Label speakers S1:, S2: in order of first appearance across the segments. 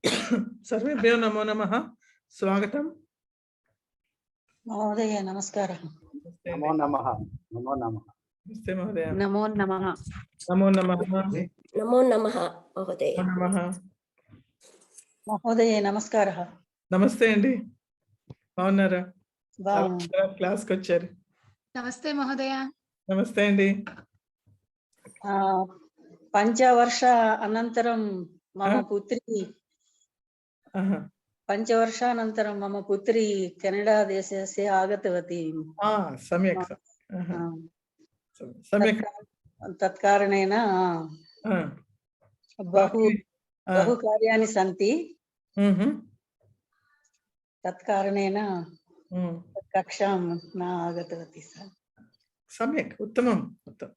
S1: सर्वेभ्यो नमो नमः। स्वागतम।
S2: महोदय नमस्कारः।
S3: नमो नमः। नमो नमः।
S1: नमस्ते महोदय।
S4: नमो नमः।
S1: नमो नमः।
S5: नमो नमः महोदय।
S1: नमो नमः।
S2: महोदय नमस्कारः।
S1: నమస్తే అండి, బాగున్నారా?
S2: బాగున్నాను.
S1: క్లాస్కి వచ్చారు.
S4: नमस्ते महोदय।
S1: నమస్తే అండి.
S2: पञ्चवर्ष अनन्तरं मम पुत्री पञ्चवर्षानन्तरं मम पुत्री केनडा देशस्य आगतवती।
S1: सम्यक् सम्यक्।
S2: तत्कारणेन बहु कार्याणि सन्ति। तत्कारणेन कक्षां न आगतवती।
S1: सम्यक्, उत्तमम्, उत्तमं,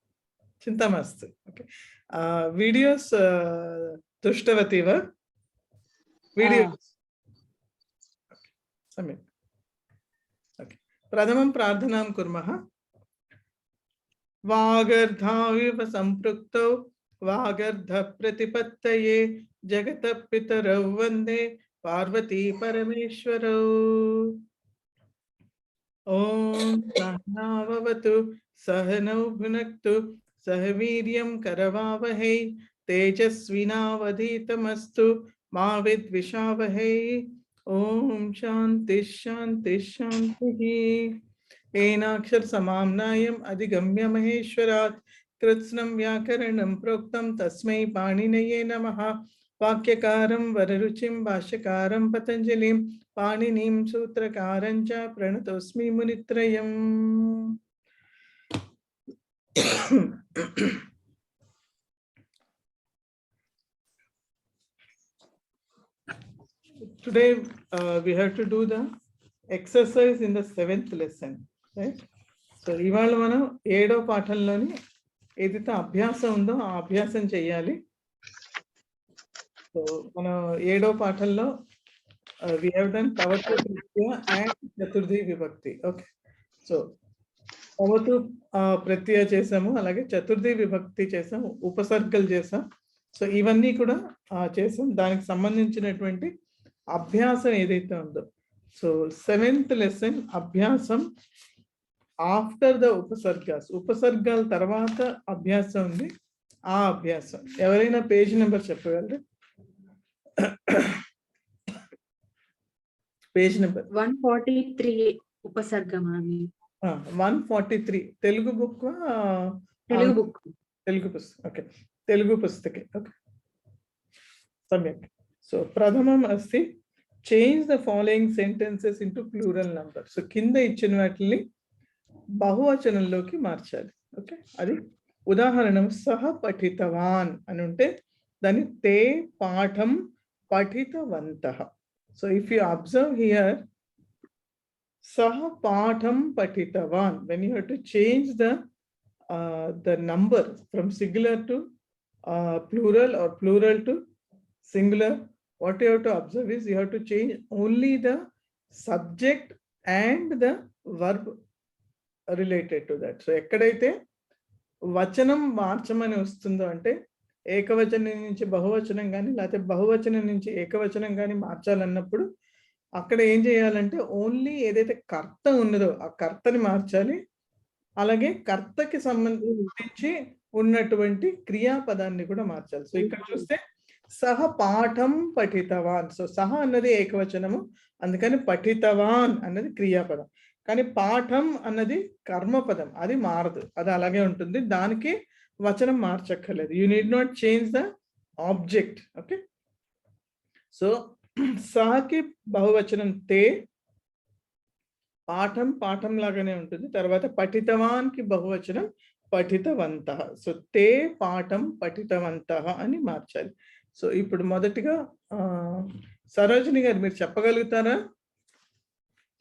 S1: चिन्ता मास्तु। ओके, वीडियोस् दृष्टवती वा? वीडियोस् सम्यक्। ओके, प्रथमं प्रार्थनां कुर्मः। वागर्धाविव सम्पृक्तौ वागर्धप्रतिपत्तये जगतः पितरौ वन्दे पार्वती परमेश्वरौ। ओम सहनाववतु सहनौ भुनक्तु सह वीर्यं करवावहै तेजस्विनावधीतमस्तु मा विद्विषावहै। ओम शांति शांति शांतिः। एनाक्षर समाम्नायम् अधिगम्य महेश्वरात् कृत्स्नं व्याकरणं प्रोक्तं तस्मै पाणिनये नमः। वाक्यकारं वररुचिं भाष्यकारं पतञ्जलिं पाणिनीं सूत्रकारं च प्रणतोऽस्मि मुनित्रयम्। Today we have to do the exercise in the 7th lesson, right? So ఇవాళ మనం 7వ పాఠంలోని ఏదైతే అభ్యాసం ఉందో ఆ అభ్యాసం చేయాలి. సో మనం 7వ పాఠంలో we have done Tavatu Pratyaya and Chaturthi Vibhakti. Okay, so Tavatu Pratyaya చేసాము, అలాగే చతుర్థి విభక్తి చేసాము, ఉపసర్గలు చేసాం. సో ఇవన్నీ కూడా చేసాం. దానికి సంబంధించినటువంటి అభ్యాసం ఏదైతే ఉందో, సో 7th లెసన్ అభ్యాసం ఆఫ్టర్ ద ఉపసర్గాస్, ఉపసర్గాల తర్వాత అభ్యాసం ఉంది. ఆ అభ్యాసం ఎవరైనా పేజ్ నెంబర్ చెప్పగలరు? పేజ్ నెంబర్
S4: 143 ఉపసర్గమాని.
S1: 143 తెలుగు బుక్,
S4: తెలుగు బుక్,
S1: తెలుగు పుస్తకం. ఓకే, తెలుగు పుస్తకే. ఓకే, సమ్యక్. సో ప్రథమం అస్తి change the following sentences into plural number. So కింద ఇచ్చిన వాటిని బహువచనంలోకి మార్చాలి. ఓకే, అది ఉదాహరణ సహ పఠితవాన్ అని ఉంటే దాన్ని తే పాఠం పఠితవంతః. So if you observe here, saha patham patitavan, when you have to change the number from singular to plural or plural to singular, what you have to observe is you have to change only the subject and the verb related to that. So ekkadaithe vachanam marchamani vastundo ante ఏకవచనం నుంచి బహువచనం కానీ లేకపోతే బహువచనం నుంచి ఏకవచనం కానీ మార్చాలన్నప్పుడు అక్కడ ఏం చేయాలంటే ఓన్లీ ఏదైతే కర్త ఉన్నదో ఆ కర్తని మార్చాలి. అలాగే కర్తకి సంబంధించి ఉన్నటువంటి క్రియాపదాన్ని కూడా మార్చాలి. సో ఇక్కడ చూస్తే సహ పాఠం పఠితవాన్. సో సహ అన్నది ఏకవచనము, అందుకని పఠితవాన్ అన్నది క్రియాపదం. కానీ పాఠం అన్నది కర్మపదం, అది మారదు, అది అలాగే ఉంటుంది. దానికి వచనం మార్చక్కర్లేదు. You need not change the object. Okay, so సహకి బహువచనం తే, పాఠం పాఠం లాగానే ఉంటుంది. తర్వాత పఠితవాన్కి బహువచనం పఠితవంతః. సో తే పాఠం పఠితవంతః అని మార్చాలి. సో ఇప్పుడు మొదటిగా సరోజిని గారు మీరు చెప్పగలుగుతారా?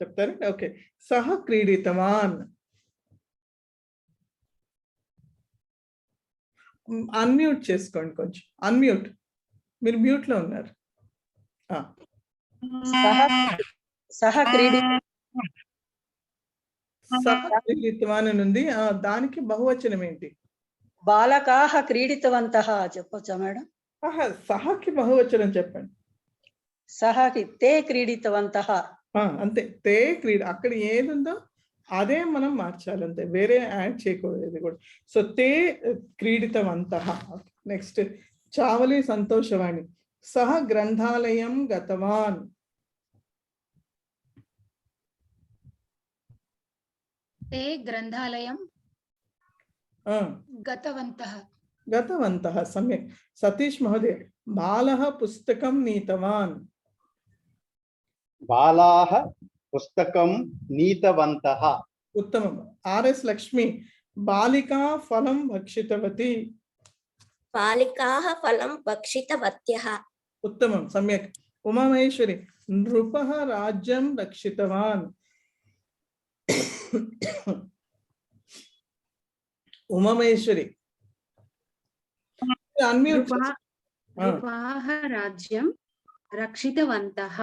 S1: చెప్తారా? ఓకే, సహ క్రీడితవాన్. అన్మ్యూట్ చేసుకోండి కొంచెం. అన్మ్యూట్, మీరు మ్యూట్ లో ఉన్నారు. క్రీడితవాన్ ఉంది, దానికి బహువచనం ఏంటి?
S2: బాలకాః క్రీడితవంతః చెప్పొచ్చా మేడం?
S1: సహకి బహువచనం చెప్పండి.
S2: సహ తే క్రీడితవంతః.
S1: అంతే, తే క్రీడ అక్కడ ఏది ఉందో అదే మనం మార్చాలి, అంతే, వేరే యాడ్ చేయకూడదు ఇది కూడా. సో తే క్రీడితవంతః. నెక్స్ట్ చావలి సంతోషవాణి, సహ గ్రంథాలయం గతవాన్.
S4: ते ग्रन्थालयं गतवन्तः.
S1: गतवन्तः, सम्यक्. सतीश महोदय, बालः पुस्तकं नीतवान्.
S3: बालाः पुस्तकं नीतवन्तः.
S1: उत्तमम्. आर्.एस्. लक्ष्मी, बालिका फलं भक्षितवती.
S5: बालिकाः फलं भक्षितवत्यः।
S1: उत्तमं, सम्यक्. उमामहेश्वरी, नृपः राज्यं रक्षितवान्. उमामहेश्वरी अनम्यूट.
S4: नृपाः राज्यं रक्षितवन्तः.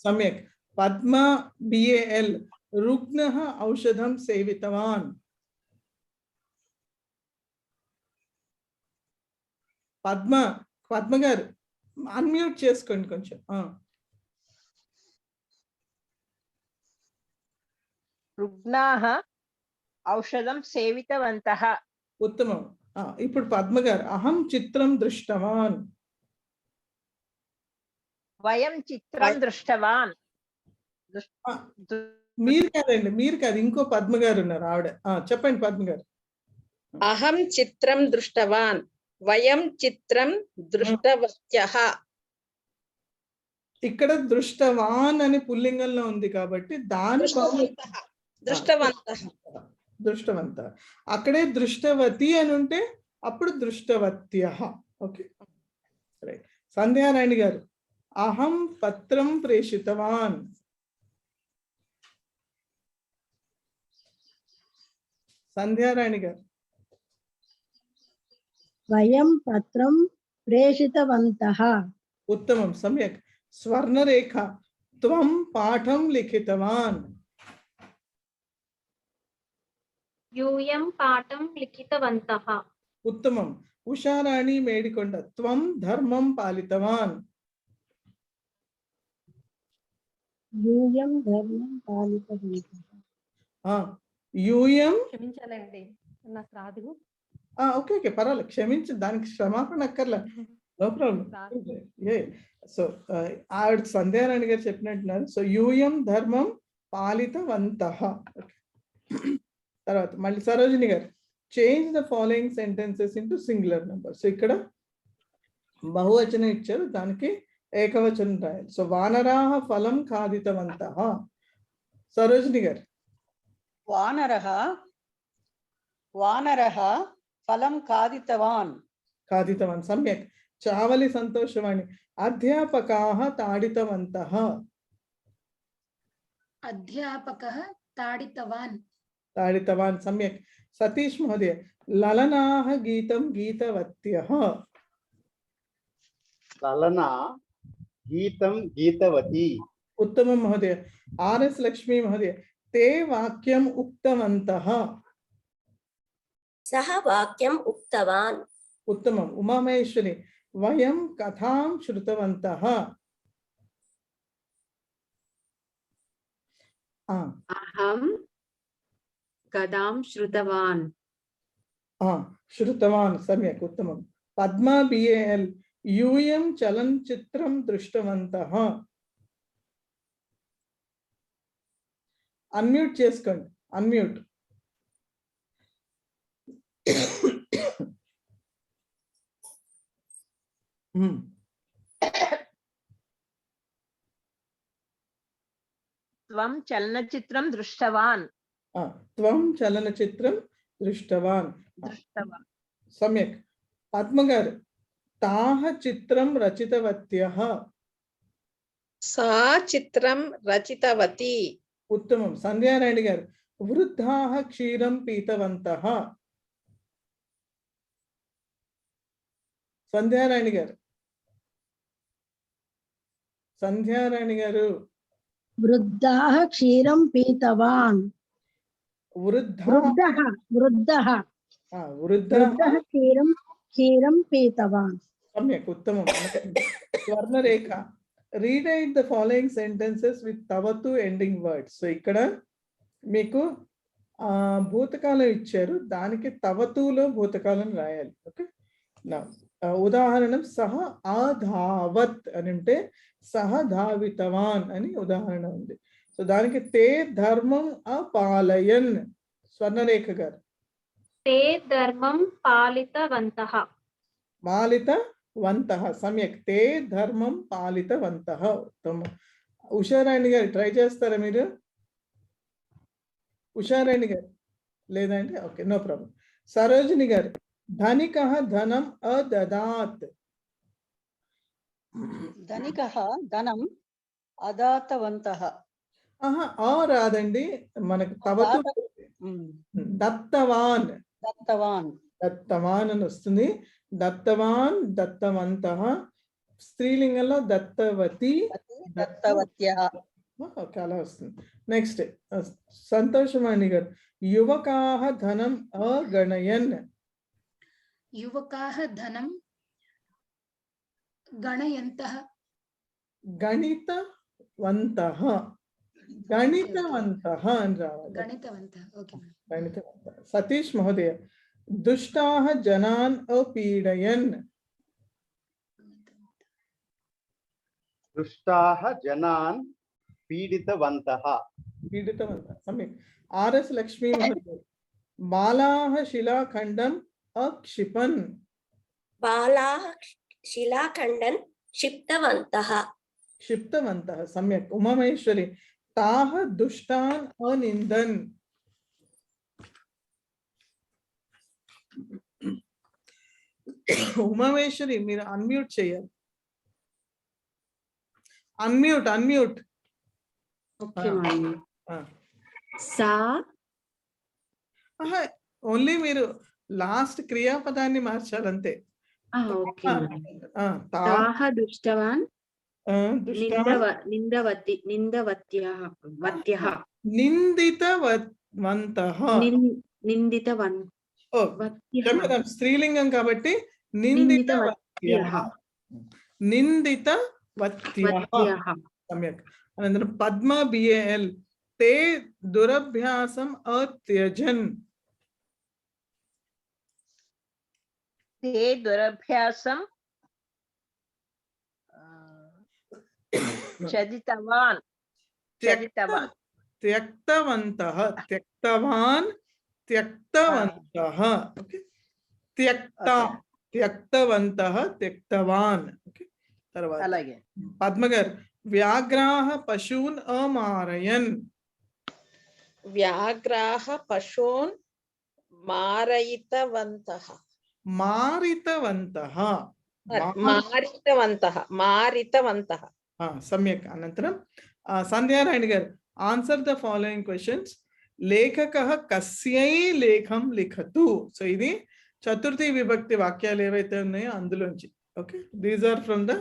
S1: सम्यक्. पद्मा BAL, रुग्णः औषधं सेवितवान्. పద్మ గారు అన్మ్యూట్ చేసుకోండి కొంచెం.
S6: రుగ్ణాః ఔషధం సేవితవంతః.
S1: ఉత్తమం. ఇప్పుడు పద్మ గారు, అహం చిత్రం దృష్టవాన్.
S6: వయం చిత్రం దృష్టవాన్.
S1: మీరు కాదు, ఇంకో పద్మ గారు ఉన్నారు, ఆవిడ. చెప్పండి పద్మ గారు.
S7: అహం చిత్రం దృష్టవాన్, వయం చిత్రం దృష్టవత్యః.
S1: ఇక్కడ దృష్టవాన్ అని పుల్లింగంలో ఉంది కాబట్టి దాని దృష్టవంత, అక్కడే దృష్టవతి అని ఉంటే అప్పుడు దృష్టవత్యః. Okay, right. సంధ్యారాణి గారు, అహం పత్రం ప్రేషితవాన్. సంధ్యారాణి గారు.
S8: వయం పత్రం ప్రేషితవంతః.
S1: ఉత్తమం, సమ్యక్. స్వర్ణరేఖ, త్వం పాఠం లిఖితవాన్.
S4: యూయం పాఠం లిఖితవంతః.
S1: ఉత్తమం. ఉషారాణి మేడికొండ, త్వం ధర్మం పాలితవాన్.
S8: యూయం ధర్మం పాలితవంతః.
S1: యూయం,
S9: క్షమించాలండి, నాకు రాదు.
S1: ఓకే ఓకే, పర్వాలేదు, క్షమించు, దానికి క్షమాపణ అక్కర్లే, నో ప్రాబ్లం. సో ఆవిడ సంధ్యారాణి గారు చెప్పినట్టున్నారు. సో యూయం ధర్మం పాలితవంతః. తర్వాత మళ్ళీ సరోజిని గారు, change the following sentences into singular number. So ఇక్కడ బహువచనం ఇచ్చారు, దానికి ఏకవచనం రాయాలి. సో వానరాః ఫలం ఖాదితవంతః. సరోజిని గారు.
S2: వానరః ఫలం ఖాదితవాన్.
S1: సమ్యక్. చావలి సంతోషవాణి, అధ్యాపకాः తాడితవంతः.
S4: అధ్యాపకः తాడితవాన్.
S1: సమ్యక్. సతీష్ మహోదయ, లలనాः గీతం గీతవత్యः.
S3: లలనా గీతం గీతవతి.
S1: ఉత్తమం మహోదయ. ఆర్ఎస్ లక్ష్మీ మహోదయ, తే వాక్యం ఉక్తవంతః.
S5: సహ వాక్యం ఉక్తవాన్.
S1: ఉత్తమం. ఉమామహేశ్వరి, వయం కథాం శృతవంతః.
S4: అహం కథాం శృతవాన్.
S1: శృతవాన్, సమ్యక్, ఉత్తమం. పద్మా BAL, యూయం చలనచిత్రం దృష్టవంతః. అన్మ్యూట్ చేసుకోండి, అన్మ్యూట్.
S6: త్వం చలనచిత్రం దృష్టవాన్.
S1: త్వం చలనచిత్రం దృష్టవాన్. సమ్యక్. పద్మ గారు, తాః చిత్రం రచితవత్యః.
S7: సా చిత్రం రచితవతి.
S1: ఉత్తమం. సంధ్యారాణి గారు, వృద్ధాః క్షీరం పీతవంతః. సంధ్యారాణి గారు.
S8: వృద్ధాః క్షీరం పీతవాన్. వృద్ధः క్షీరం పీతవాన్.
S1: సమ్యక్, ఉత్తమం. Swarnarekha, rewrite the following sentences with తవతు ఎండింగ్ వర్డ్స్. సో ఇక్కడ మీకు భూతకాలం ఇచ్చారు, దానికి తవతులో భూతకాలం రాయాలి. ఓకే, నా ఉదాహరణం సహ అధావత్ అని ఉంటే సహ ధావితవాన్ అని ఉదాహరణ ఉంది. సో దానికి తే ధర్మం అపాలయన్. స్వర్ణరేఖ గారు.
S4: తే ధర్మం పాలితవంతః.
S1: పాలితవంతః సమ్యక్. తే ధర్మం పాలితవంతః. ఉత్తమం. ఉషారాణి గారు ట్రై చేస్తారా మీరు? ఉషారాణి గారు లేదంటే ఓకే, నో ప్రాబ్లం. సరోజిని గారు. ధనికః ధనం అదదాత్.
S2: ధనికః ధనం అదాతవంతః.
S1: రాదండి, మనకు తవతు దత్తవాన్.
S2: దత్తవాన్.
S1: దత్తవాన్ అని వస్తుంది. దత్తవాన్, దత్తవంతః. స్త్రీలింగంలో దత్తవతి,
S2: దత్తవత్యః.
S1: ఓకే, అలా వస్తుంది. నెక్స్ట్ సంతోషమాణి గారు. యువకాః ధనం అగణయన్.
S4: యువకాః ధనం గణయంతః.
S1: గణితవంతః. గణితవంతః అని రావాలి.
S4: గణితవంతః. Okay madam.
S1: గణితవంతః. సతీష్ మహోదయ. దుష్టాః జనాన్ అపీడయన్.
S3: దుష్టాః జనాన్ పీడితవంతః.
S1: పీడితవంతః సమ్యక్. ఆర్ఎస్ లక్ష్మీ మహోదయ. బాలాః శిలాఖండం అక్షిపన్.
S5: బాలాః శిలాఖండన్ క్షిప్తవంతః.
S1: క్షిప్తవంతః సమ్యక్. ఉమామహేశ్వరి. తాః దుష్టాన్ అనిందన్. ఉమామహేశ్వరి మీరు అన్మ్యూట్ చేయాలి. అన్మ్యూట్.
S4: Okay madam.
S1: ఆ.
S4: సా
S1: ఓన్లీ మీరు లాస్ట్ క్రియాపదాన్ని మార్చాలంతే.
S4: Okay madam.
S1: తాః
S4: తాః దుష్టవాన్
S1: దుష్టాన్
S4: నిందవత్యః.
S1: నిందితవంతః.
S4: నిందితవన్.
S1: ఓ, క్షమ్యతాం, స్త్రీలింగం కాబట్టి నిందితవత్యః. నిందితవత్యః సమ్యక్. అనంతరం పద్మ బిఏఎల్. తే దురభ్యాసం అత్యజన్.
S6: తే దురభ్యాసం చదితవాన్.
S1: త్యక్తవంతః. త్యక్తవాన్, త్యక్తవంతః. ఓకే, త్యక్తవంతః, త్యక్తవాన్. ఓకే, తర్వాత
S6: అలాగే.
S1: పద్మ గారు. వ్యాఘ్రాః పశూన్ అమారయన్.
S7: వ్యాఘ్రాః పశూన్ మారయితవంతః.
S1: మారితవంతః.
S7: మారితవంతః.
S1: సమ్యక్. అనంతరం సంధ్యారాయణ గారు. Answer the following questions. లేఖకః కస్యై లేఖం లిఖతు. సో ఇది చతుర్థి విభక్తి వాక్యాలు ఏవైతే ఉన్నాయో అందులోంచి. Okay, these are from the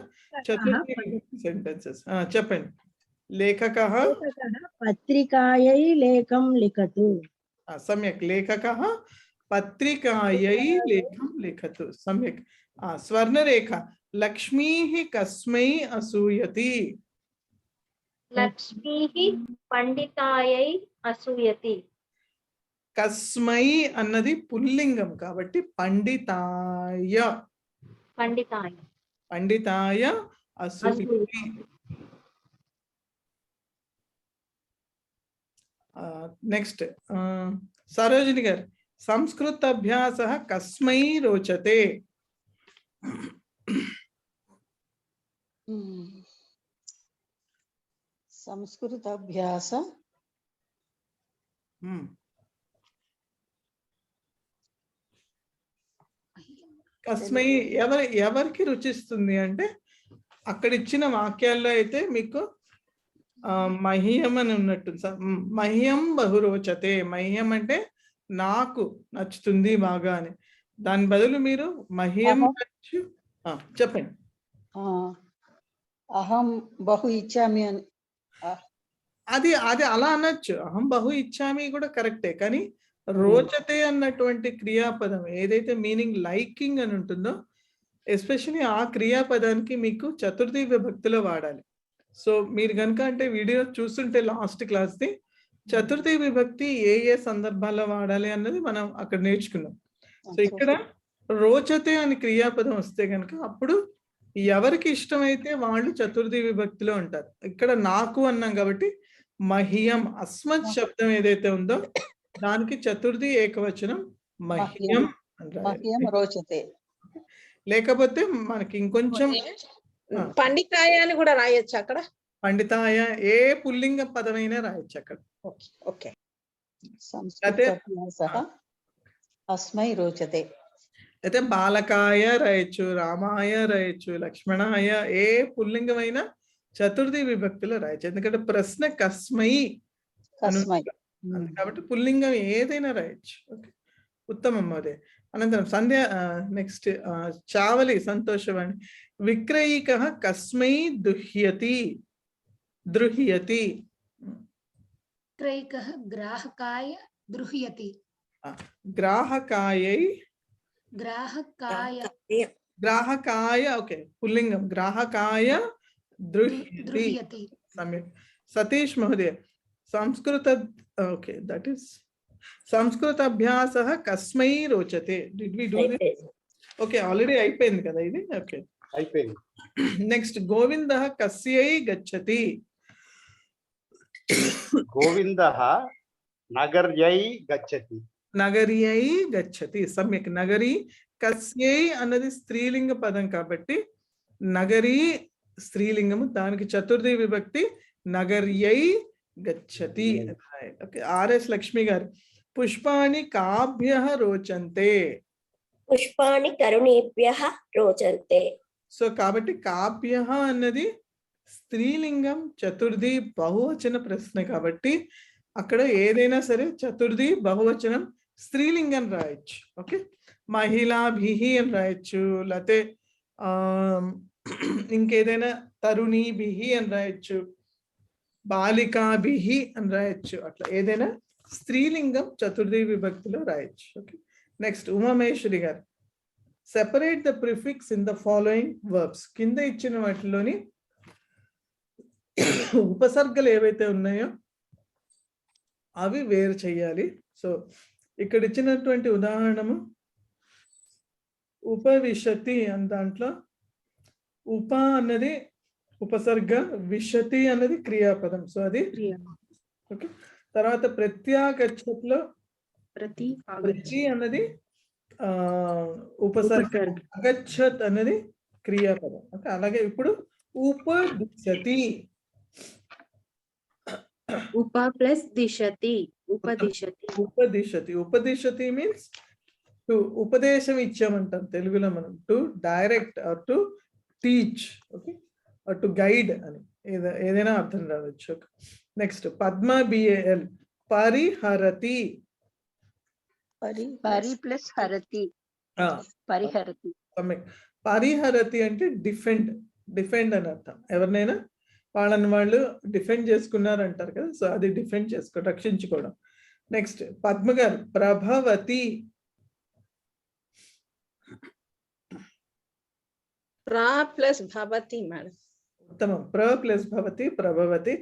S1: చతుర్థి విభక్తి సెంటెన్సెస్. చెప్పండి. లేఖకః
S8: పత్రికాయై లేఖం లిఖతు.
S1: సమ్యక్. లేఖకః పత్రికాయై లేఖం లిఖతు. సమ్యక్. స్వర్ణరేఖ. లక్ష్మీః కస్మై అసూయతి.
S4: లక్ష్మీః పండితాయై అసూయతి.
S1: కస్మై అన్నది పుల్లింగం కాబట్టి పండితాయ. పండితాయ అసూయతి. నెక్స్ట్ సరోజిని గారు. సంస్కృత అభ్యాస కస్మై రోచతే.
S2: సంస్కృతాభ్యాస
S1: కస్మై ఎవరికి రుచిస్తుంది అంటే అక్కడ ఇచ్చిన వాక్యాల్లో అయితే మీకు మహ్యం అని ఉన్నట్టు. మహ్యం బహురోచతే. మహ్యం అంటే నాకు నచ్చుతుంది బాగా అని. దాని బదులు మీరు మహ్యం చెప్పండి.
S2: అహం బహు ఇచ్చామి అని.
S1: అది అలా అనొచ్చు. అహం బహు ఇచ్చామి కూడా కరెక్టే, కానీ రోచతే అన్నటువంటి క్రియాపదం ఏదైతే మీనింగ్ లైకింగ్ అని ఉంటుందో ఎస్పెషల్లీ ఆ క్రియాపదానికి మీకు చతుర్థి విభక్తిలో వాడాలి. సో మీరు కనుక అంటే వీడియో చూస్తుంటే లాస్ట్ క్లాస్ది చతుర్థి విభక్తి ఏ ఏ సందర్భాల్లో వాడాలి అన్నది మనం అక్కడ నేర్చుకున్నాం. సో ఇక్కడ రోచతే అని క్రియాపదం వస్తే కనుక అప్పుడు ఎవరికి ఇష్టమైతే వాళ్ళు చతుర్థి విభక్తిలో ఉంటారు. ఇక్కడ నాకు అన్నాం కాబట్టి మహ్యం అస్మత్ శబ్దం ఏదైతే ఉందో దానికి చతుర్థి ఏకవచనం మహ్యం అని
S2: మహ్యం
S1: రాయాలి.
S2: రోచతే.
S1: లేకపోతే మనకి ఇంకొంచెం
S7: పండితాయ అని కూడా రాయొచ్చు అక్కడ.
S1: పండితాయ ఏ పుల్లింగ పదమైనా రాయొచ్చు అక్కడ.
S7: Okay okay.
S2: సంస్కృతాభ్యాసః అస్మై రోచతే.
S1: అయితే బాలకాయ రాయొచ్చు, రామాయ రాయొచ్చు, లక్ష్మణాయ ఏ పుల్లింగమైనా చతుర్థి విభక్తిలో రాయొచ్చు. ఎందుకంటే ప్రశ్న కస్మై అని
S2: కస్మై.
S1: ఉంది కాబట్టి పుల్లింగం ఏదైనా రాయొచ్చు. ఓకే, ఉత్తమం అదే. అనంతరం సంధ్య నెక్స్ట్ చావలి సంతోషవాణి విక్రయిక కస్మై దుహ్యతి ద్రుహ్యతి.
S9: విక్రయికః గ్రాహకాయ ద్రుహ్యతి.
S1: గ్రాహకాయై
S9: గ్రాహకాయ
S1: గ్రాహకాయ ఓకే పుల్లింగం గ్రాహకాయ ద్రుహ్యతి.
S9: ద్రుహ్యతి.
S1: సమ్యక్. సతీష్ మహోదయ సంస్కృత ఓకే దట్ ఈస్ సంస్కృత అభ్యాసః కస్మై రోచతే. Did we do this? Okay already అయిపోయింది కదా ఇది. ఓకే
S3: అయిపోయింది.
S1: నెక్స్ట్ గోవిందః కస్యై గచ్చతి.
S3: గోవిందః నగర్యై గచ్చతి.
S1: నగర్యై గచ్చతి. సమ్యక్. నగరి కస్యై అన్నది స్త్రీలింగ పదం కాబట్టి నగరి స్త్రీలింగము, దానికి చతుర్థి విభక్తి నగర్యై గచ్చతి. ఓకే ఆర్ఎస్ లక్ష్మి గారు పుష్పాణి కాభ్యః రోచంతే.
S5: పుష్పాణి కరుణేభ్యః రోచంతే.
S1: సో కాబట్టి కాభ్యః అన్నది స్త్రీలింగం, చతుర్థి బహువచన ప్రశ్న కాబట్టి అక్కడ ఏదైనా సరే చతుర్థి బహువచనం స్త్రీలింగం రాయొచ్చు. ఓకే మహిళాభిహి అని రాయొచ్చు, లేకపోతే ఇంకేదైనా తరుణీభిహి అని రాయొచ్చు, బాలికాభిహి అని రాయొచ్చు. అట్లా ఏదైనా స్త్రీలింగం చతుర్థి విభక్తిలో రాయొచ్చు. ఓకే నెక్స్ట్ ఉమామేశ్వరి గారు separate the prefix in the following verbs. కింద ఇచ్చిన వాటిలోని ఉపసర్గలు ఏవైతే ఉన్నాయో అవి వేరు చేయాలి. సో ఇక్కడ ఇచ్చినటువంటి ఉదాహరణము ఉపవిశతి అని దాంట్లో ఉప అన్నది ఉపసర్గ, విశతి అన్నది క్రియాపదం. సో అది ఓకే. తర్వాత ప్రత్యాగచ్చత్లో ప్రతి అన్నది ఉపసర్గ, అగచ్చత్ అన్నది క్రియాపదం. ఓకే అలాగే ఇప్పుడు ఉపదిశతి.
S4: ఉప ప్లస్ దిశతి. ఉపదిశతి.
S1: ఉపదిశతి. ఉపదిశతి మీన్స్ టు ఉపదేశం ఇచ్చామంటాం తెలుగులో మనం. To direct or to teach. Okay or to guide అని ఏదైనా అర్థం రావచ్చు. నెక్స్ట్ పద్మ బిఏఎల్ పరిహరతి.
S6: పరి ప్లస్ హరతి. పరిహరతి.
S1: పరిహరతి అంటే డిఫెండ్, డిఫెండ్ అని అర్థం. ఎవరినైనా వాళ్ళని వాళ్ళు డిఫెండ్ చేసుకున్నారు అంటారు కదా. సో అది డిఫెండ్ చేసుకో, రక్షించుకోవడం. నెక్స్ట్ పద్మ గారు ప్రభవతి.
S7: ప్రా ప్లస్ భవతి మేడం.
S1: ఉత్తమం. ప్ర plus Bhavati ప్రభవతి.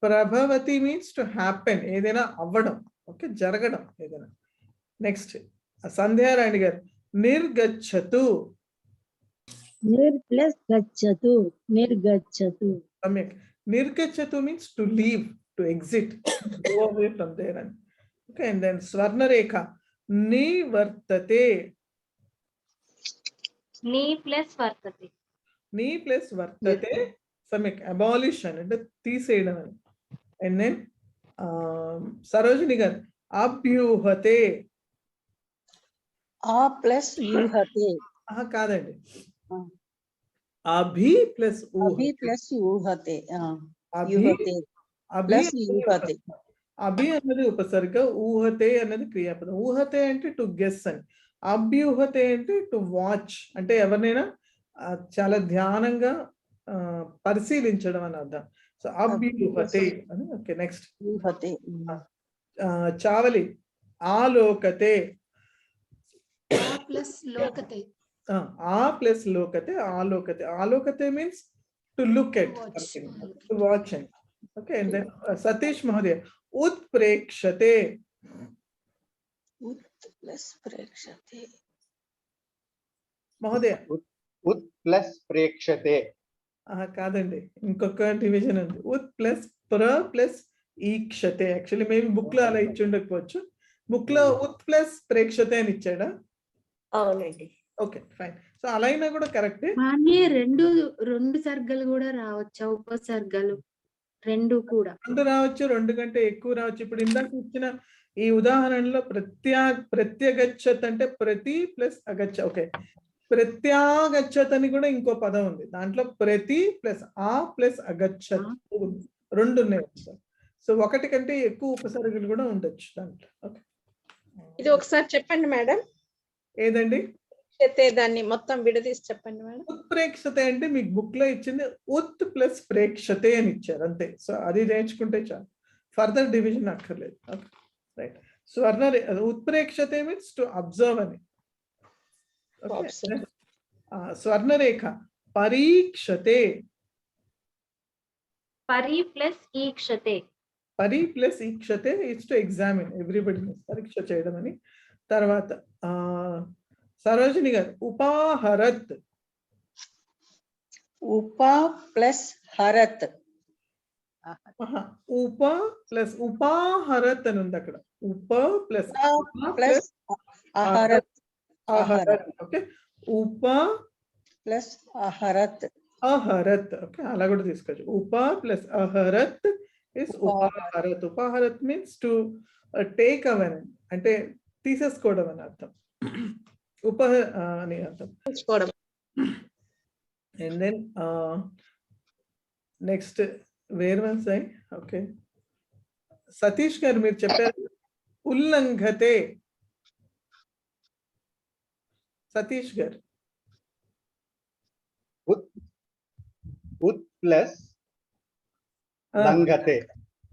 S1: ప్రభవతి means to happen, ఏదైనా అవ్వడం. ఓకే జరగడం ఏదైనా. నెక్స్ట్ సంధ్యారాణి గారు నిర్గచ్చతు.
S8: నిర్ ప్లస్ గచ్చతు నిర్గచ్చతు.
S1: సమ్యక్. నిర్గచ్చతు means to leave, to exit, go away from there. And okay, and then Swarnarekha నివర్తతే.
S4: నీ ప్లస్ వర్తతి.
S1: నీ ప్లస్ వర్తతే. సమ్యక్. అబాలిషన్ అంటే తీసేయడం అని. అండ్ దెన్ సరోజిని గారు అభ్యూహతే.
S2: ఆ ప్లస్ యూహతే.
S1: కాదండి, అభి ప్లస్
S2: అభి ప్లస్ యూహతే.
S1: అభి
S2: ప్లస్ యూహతే.
S1: అభి అన్నది ఉపసర్గ, ఊహతే అన్నది క్రియాపదం. ఊహతే అంటే టు గెస్ అని, అభ్యూహతే అంటే టు వాచ్, అంటే ఎవరినైనా చాలా ధ్యానంగా పరిశీలించడం అని అర్థం. సో అభ్యూహతే అని. ఓకే నెక్స్ట్
S2: యూహతే.
S1: చావలి ఆలోకతే.
S9: ఆ ప్లస్ లోకతే.
S1: ఆ ప్లస్ లోకతే. ఆలోకతే. ఆలోకతే means to look at
S9: Watch.
S1: something, to watch it. Okay, and then Satish Mahodaya, utprekshate.
S2: Plus ప్రేక్షతే
S1: Mahodaya.
S3: ఉత్ ప్లస్ ప్రేక్షతే.
S1: కాదండి, ఇంకొక డివిజన్ ఉంది. ఉత్ ప్లస్ ప్ర ప్లస్ ఈక్షతే. యాక్చువల్లీ మేము బుక్ లో అలా ఇచ్చి ఉండకపోవచ్చు. బుక్ లో ఉత్ ప్లస్ ప్రేక్షతే అని ఇచ్చాడా?
S5: అవునండి.
S1: Okay, fine. సో అలా అయినా కూడా కరెక్టే.
S4: కానీ రెండు సర్గలు కూడా రావచ్చా? ఉపసర్గలు రెండు కూడా
S1: రెండు రావచ్చు, రెండు కంటే ఎక్కువ రావచ్చు. ఇప్పుడు ఇందాక ఇచ్చిన ఈ ఉదాహరణలో ప్రత్యగచ్చత్ అంటే ప్రతి ప్లస్ అగచ్చ. ఓకే, ప్రత్యాగచ్చత్ అని కూడా ఇంకో పదం ఉంది. దాంట్లో ప్రతి ప్లస్ ఆ ప్లస్ అగచ్చత్ రెండు ఉన్నాయి. సో ఒకటి కంటే ఎక్కువ ఉపసర్గలు కూడా ఉండొచ్చు దాంట్లో. ఓకే,
S7: ఇది ఒకసారి చెప్పండి మేడం.
S1: ఏదండి?
S7: దాన్ని మొత్తం విడదీసి చెప్పండి మేడం.
S1: ఉత్ప్రేక్షతే అంటే మీకు బుక్ లో ఇచ్చింది ఉత్ ప్లస్ ప్రేక్షతే అని ఇచ్చారు అంతే. సో అది నేర్చుకుంటే చాలు, ఫర్దర్ డివిజన్ అక్కర్లేదు. Okay, right. ఉత్ప్రేక్షతే మీన్స్ టు అబ్జర్వ్ అని. స్వర్ణరేఖ పరీక్షతే.
S4: పరి ప్లస్ ఈక్షతే.
S1: పరి ప్లస్ ఈక్షతే ఇట్స్ టు ఎగ్జామిన్, ఎవ్రీబడి పరీక్ష చేయడం అని. తర్వాత సరోజిని గారు ఉపాహరత్.
S2: ఉపా ప్లస్ హరత్.
S1: ఉప ప్లస్ ఉపాహరత్ అని ఉంది అక్కడ. ఉప ప్లస్
S2: ప్లస్ అహరత్.
S1: అహరత్. ఓకే, ఉప
S2: ప్లస్ అహరత్.
S1: అహరత్. ఓకే, అలా కూడా తీసుకోవచ్చు. ఉప ప్లస్ అహరత్ ఇస్ ఉపాహరత్. ఉపాహరత్ మీన్స్ టు టేక్ అవే అంటే తీసేసుకోవడం అని అర్థం. ఉప అని అర్థం. And then next where once I. Okay, Satish గారు మీరు చెప్పారు ఉల్లంఘతే. సతీష్ గారు
S3: ఉత్ ప్లస్ లంఘతే.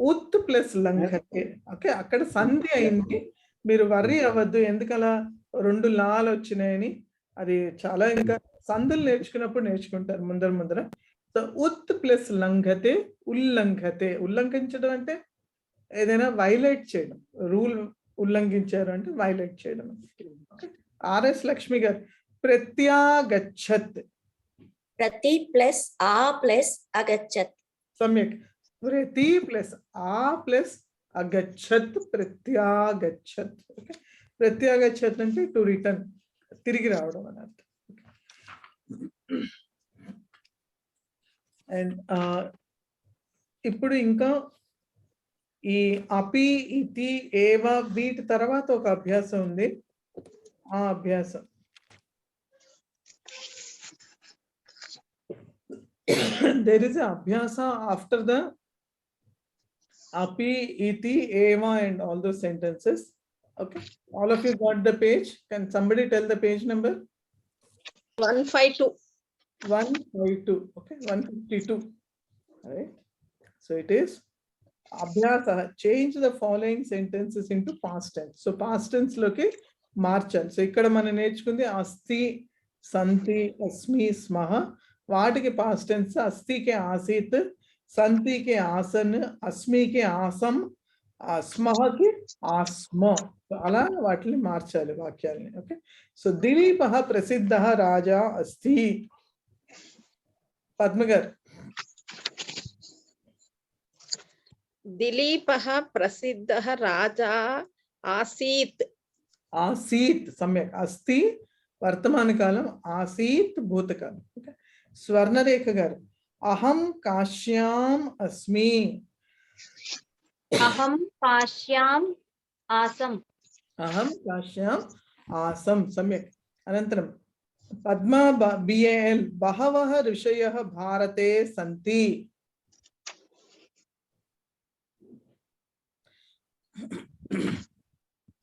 S1: ఉత్ ప్లస్ లంఘతే. ఓకే, అక్కడ సంధి అయింది. మీరు వర్రీ అవ్వద్దు ఎందుకలా రెండు లాలు వచ్చినాయని. అది చాలా ఇంకా సంధులు నేర్చుకున్నప్పుడు నేర్చుకుంటారు ముందర. సో ఉత్ ప్లస్ లంఘతే, ఉల్లంఘతే. ఉల్లంఘించడం అంటే ఏదైనా వైలేట్ చేయడం, రూల్ ఉల్లంఘించారు అంటే వైలేట్ చేయడం. ఆర్ఎస్ లక్ష్మి గారు ప్రత్యాగచ్చత్.
S5: ప్రతి ప్లస్ ఆ ప్లస్ అగచ్చత్.
S1: సమ్యక్. ప్రతి ప్లస్ ఆ ప్లస్ అగచ్చత్ ప్రత్యాగచ్చత్. ఓకే, ప్రత్యాగచ్చత్ అంటే టు రిటర్న్, తిరిగి రావడం అని అర్థం. అండ్ ఇప్పుడు ఇంకా ఈ అపి ఇతి ఏవ వీటి తర్వాత ఒక అభ్యాసం ఉంది. ఆ అభ్యాసం there is a abhyasa after the api iti eva and all those sentences. Okay, all of you got the page? Can somebody tell the page number?
S7: 152.
S1: 152. Okay, 152. All right, so it is abhyasa. Change the following sentences into past tense. So past tense loki marchal. So ikkada mana నేర్చుకుంది asti, santi, asmi, smaha. వాటికి past tense. అస్థికి ఆసీత్, సంతికి ఆసన్, అస్మికి awesome, స్మహకి ఆస్మ. అలా వాటిని మార్చాలి వాక్యాలని. Okay, so Dilipa ప్రసిద్ధ రాజా అస్తి. పద్మ గారు.
S7: దిలీప ప్రసిద్ధ రాజా ఆసీత్.
S1: ఆసీత్ సమ్యక్. అస్తి వర్తమాన కాలం, ఆసీత్ భూతకాలం. ఓకే, స్వర్ణరేఖ గారు అహం కాశ్యాం అస్మి.
S4: అహం కాశ్యాం ఆసం.
S1: అహం కాశ్యాం ఆసం సమ్యక్. అనంతరం పద్మ బిఏఎల్ బహవః ఋషయః భారతే సంతి.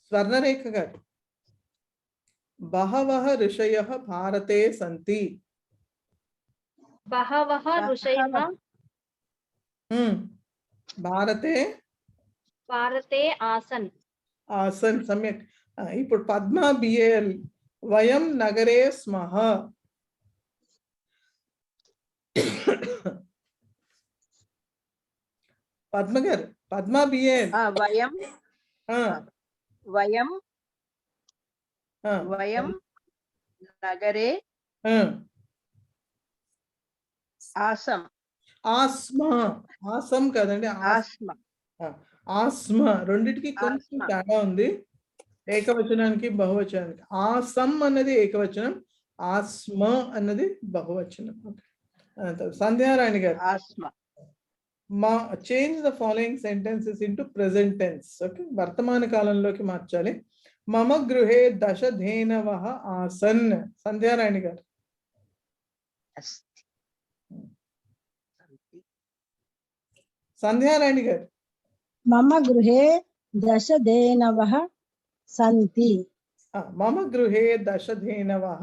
S1: స్వర్ణరేఖ గారు బహవః ఋషయః భారతే సంతి.
S4: బహవః ఋషయః
S1: భారతే
S4: భారతే ఆసన్.
S1: ఆసన్ సమ్యక్. ఇప్పుడు పద్మ బిఏఎల్ వయం నగరే స్మః. పద్మ గారు, పద్మ బిఎన్.
S6: వయం వయం వయం నగరే ఆసం.
S1: ఆస్మా, ఆసం కదండి,
S6: ఆస్మ
S1: ఆస్మా. రెండిటికి కొంచెం
S6: ఆస్మా.
S1: తేడా ఉంది, ఏకవచనానికి బహువచనానికి. ఆసం అన్నది ఏకవచనం, ఆస్మ అన్నది బహువచనం. సంధ్యారాణి గారు,
S6: ఆస్మ.
S1: Change the following sentences into present tense. Okay, వర్తమాన కాలంలోకి మార్చాలి. మమ గృహే 10 ధేనవః ఆసన్. సంధ్యారాణి గారు. సంధ్యారాణి గారు.
S8: మమ గృహే 10 ధేనవః సంతి.
S1: మమ గృహే 10 ధేనవః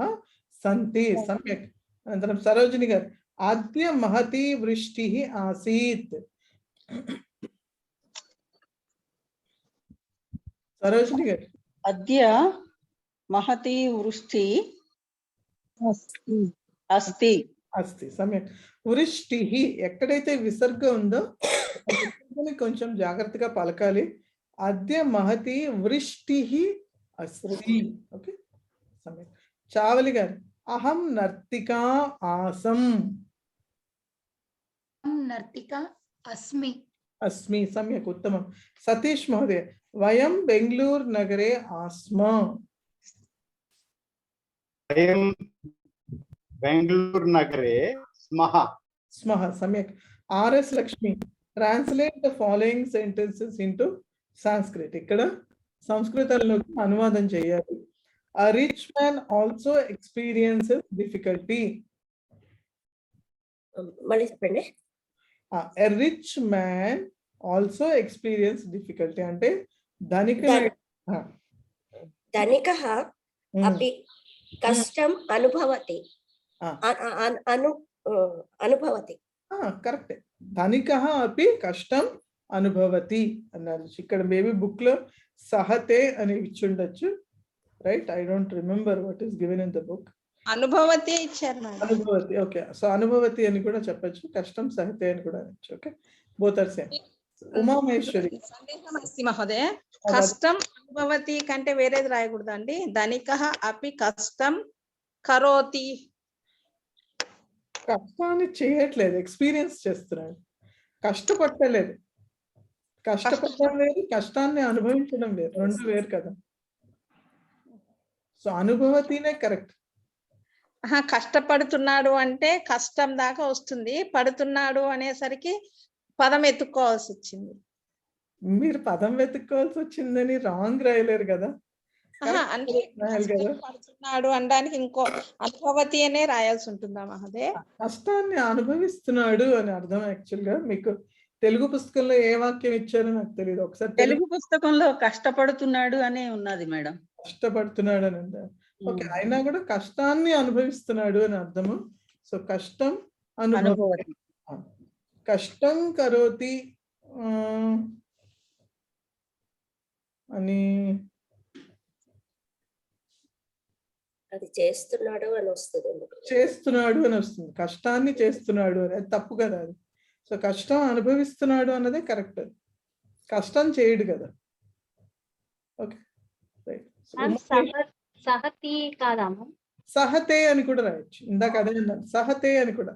S1: సంతి. సమ్యక్. అనంతరం సరోజిని గారు, అద్య మహతి వృష్టిః ఆసీత్. సరోజిని గారు.
S2: అద్య మహతి వృష్టి
S8: అస్తి.
S2: అస్తి.
S1: అస్తి. సమ్యక్. వృష్టిః, ఎక్కడైతే విసర్గ ఉందో కొంచెం జాగ్రత్తగా పలకాలి. అద్య మహతి వృష్టిః అస్తి. ఓకే, సమ్యక్. చావలి గారు, అహం నర్తికా ఆసం.
S9: నర్తికా అస్మి.
S1: అస్మి. సమ్యక్, ఉత్తమం. సతీష్ మహోదయ, వయం బెంగళూరు నగరే ఆస్మ.
S3: వయం బెంగళూరు నగరే స్మః.
S1: స్మః. సమ్యక్. RS Lakshmi, translate the following sentences into Sanskrit. ఇక్కడ సంస్కృతంలోకి అనువాదం చేయాలి. A rich man also experiences difficulty.
S5: మళ్ళీ చెప్పండి.
S1: A rich man also experiences difficulty అంటే ధనిక
S5: ధనికః అపి కష్టం అనుభవతి. అనుభవతి.
S1: కరెక్ట్. ధనికః అపి కష్టం అనుభవతి అన్నారు. ఇక్కడ మేబీ బుక్ లో సహతే అని ఇచ్చి ఉండొచ్చు, right? I don't remember what is given in the book.
S7: అనుభవతి ఇచ్చారు మేడం.
S1: అనుభవతి. ఓకే, సో అనుభవతి అని కూడా చెప్పచ్చు, కష్టం సహతే అని కూడా అనొచ్చు. Okay, both are same. Umamaheswari,
S7: సందేహం అస్తి మహోదయ. కష్టం అనుభవతి కంటే వేరేది రాయకూడదు అండి. ధనికః అపి కష్టం కరోతి.
S1: కష్టాన్ని చేయట్లేదు, ఎక్స్పీరియన్స్ చేస్తున్నాడు, కష్టపట్టలేదు. కష్టపడడం వేరు, కష్టాన్ని అనుభవించడం వేరు, రెండు వేరు కదా. సో అనుభవతినే కరెక్ట్.
S7: కష్టపడుతున్నాడు అంటే కష్టం దాకా వస్తుంది, పడుతున్నాడు అనేసరికి పదం ఎత్తుక్కోవాల్సి వచ్చింది.
S1: మీరు పదం వెతుక్కోవాల్సి వచ్చిందని రాంగ్ రాయలేరు కదా.
S7: అంటే పడుతున్నాడు అనడానికి ఇంకో అనుభవతి అనే రాయాల్సి ఉంటుందా మహోదయ?
S1: కష్టాన్ని అనుభవిస్తున్నాడు అని అర్థం. యాక్చువల్ గా మీకు తెలుగు పుస్తకంలో ఏ వాక్యం ఇచ్చారో నాకు తెలియదు. ఒకసారి
S2: తెలుగు పుస్తకంలో కష్టపడుతున్నాడు అనే ఉన్నది మేడం.
S1: కష్టపడుతున్నాడు అని ఉందా? ఓకే, అయినా కూడా కష్టాన్ని అనుభవిస్తున్నాడు అని అర్థము. సో కష్టం అనుభవతి. కష్టం కరోతి అని
S5: అది చేస్తున్నాడు అని వస్తుంది.
S1: చేస్తున్నాడు అని వస్తుంది, కష్టాన్ని చేస్తున్నాడు అని. అది తప్పు కదా అది. సో కష్టం అనుభవిస్తున్నాడు అన్నదే కరెక్ట్. అది కష్టం చేయడు కదా. Okay, right.
S4: సహతి కాదమ్మా,
S1: సహతే అని కూడా రాయొచ్చు. ఇందాక అదే అన్నాను, సహతే అని కూడా.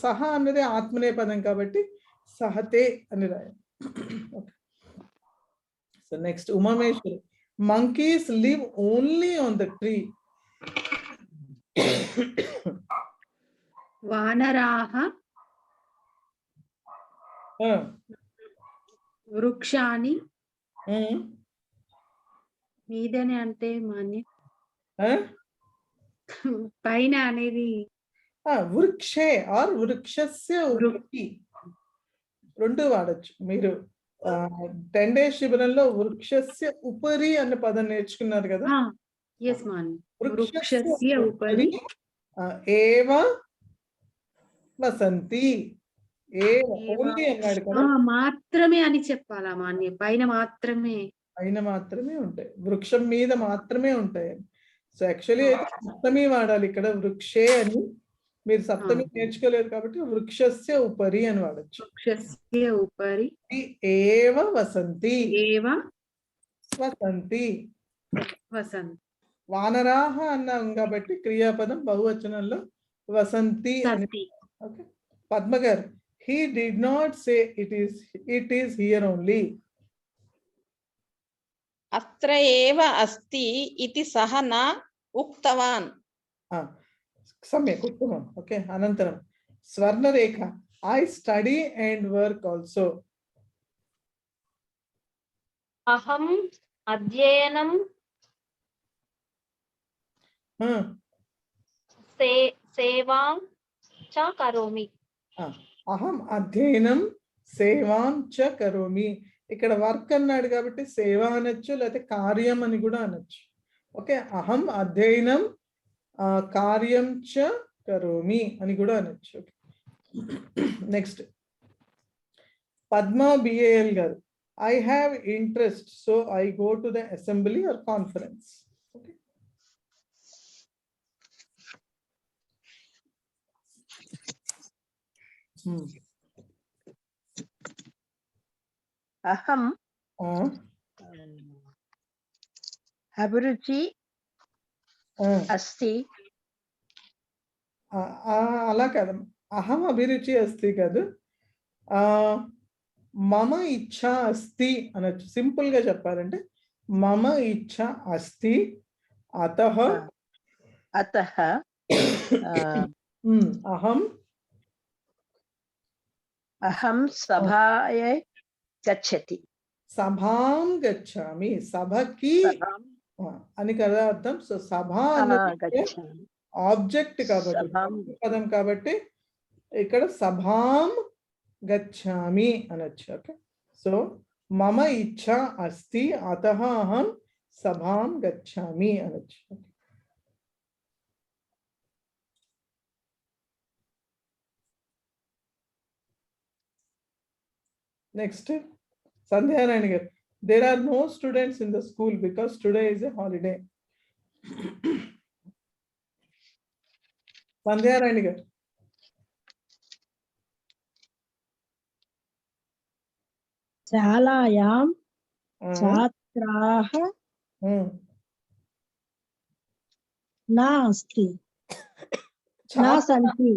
S1: సహ అన్నది ఆత్మనేపదం కాబట్టి సహతే అని రాయాలి. Okay, so next Umameswari, monkeys live only on the tree.
S4: వానరాహ వృక్షాన్ని మీదనే అంటే మాన్య పైన అనేది
S1: వృక్షే ఆర్ వృక్షస్య ఉపరి రెండు వాడచ్చు. మీరు 10 days శిబిరంలో వృక్షస్య ఉపరి అన్న పదం నేర్చుకున్నారు కదా.
S4: వృక్షస్య ఉపరి
S1: ఏవ వసంతి. ఓన్లీ అన్నాడు కదా,
S4: మాత్రమే అని చెప్పాలా మాన్య? పైన మాత్రమే,
S1: పైన మాత్రమే ఉంటాయి, వృక్షం మీద మాత్రమే ఉంటాయి. సో యాక్చువల్లీ సప్తమి వాడాలి ఇక్కడ, వృక్షే అని మీరు సప్తమి నేర్చుకోలేదు కాబట్టి వృక్షస్య ఉపరి అని వాడచ్చు.
S4: వృక్షస్య ఉపరి
S1: ఏవ వసంతి
S4: ఏవ
S1: వసంతి.
S4: వసంతి.
S1: వానరాహ అన్నాం కాబట్టి క్రియాపదం బహువచనంలో వసంతి అని.
S4: సతి.
S1: ఓకే పద్మ గారు, he did not say it is here only.
S7: అత్ర ఏవ అస్తి ఇతి సహ న ఉక్తవాన్.
S1: సమ్యక్ ఉత్తమం. ఓకే అనంతరం Swarnarekha, I study and work also.
S10: అహం అధ్యయనం సేవాం చ కరోమి.
S1: అహం అధ్యయనం సేవాం చ కరోమి. ఇక్కడ వర్క్ అన్నాడు కాబట్టి సేవ అనొచ్చు, లేకపోతే కార్యం అని కూడా అనొచ్చు. ఓకే అహం అధ్యయనం కార్యం చ కరోమి అని కూడా అనొచ్చు. నెక్స్ట్ పద్మా బిఏఎల్ గారు, I have interest so I go to the assembly or conference. Okay.
S6: అహం అభిరుచి అస్తి.
S1: అలా కాదు, అహం అభిరుచి అస్తి కాదు, మమ ఇచ్ఛ అస్తి అనొచ్చు. సింపుల్ గా చెప్పాలంటే మమ ఇచ్ఛ అస్తి అతః
S6: అతః
S1: అహం
S6: అహం సభాయే గచ్చతి.
S1: సభాం గచ్చామి. సభకి అని కదా అర్థం. సో సభ ఆబ్జెక్ట్ కాబట్టి పదం కాబట్టి ఇక్కడ సభాం గచ్చామి అనొచ్చు. ఓకే సో మమ ఇచ్ఛ అస్తి అతః అహం సభాం గచ్చామి అనొచ్చు. నెక్స్ట్ సంధ్యారాయణ గారు, there are no students in the school because today is a holiday. సంధ్యారాయణ గారు,
S8: శాలాయాం ఛాత్రాః నాస్తి నా సంతి.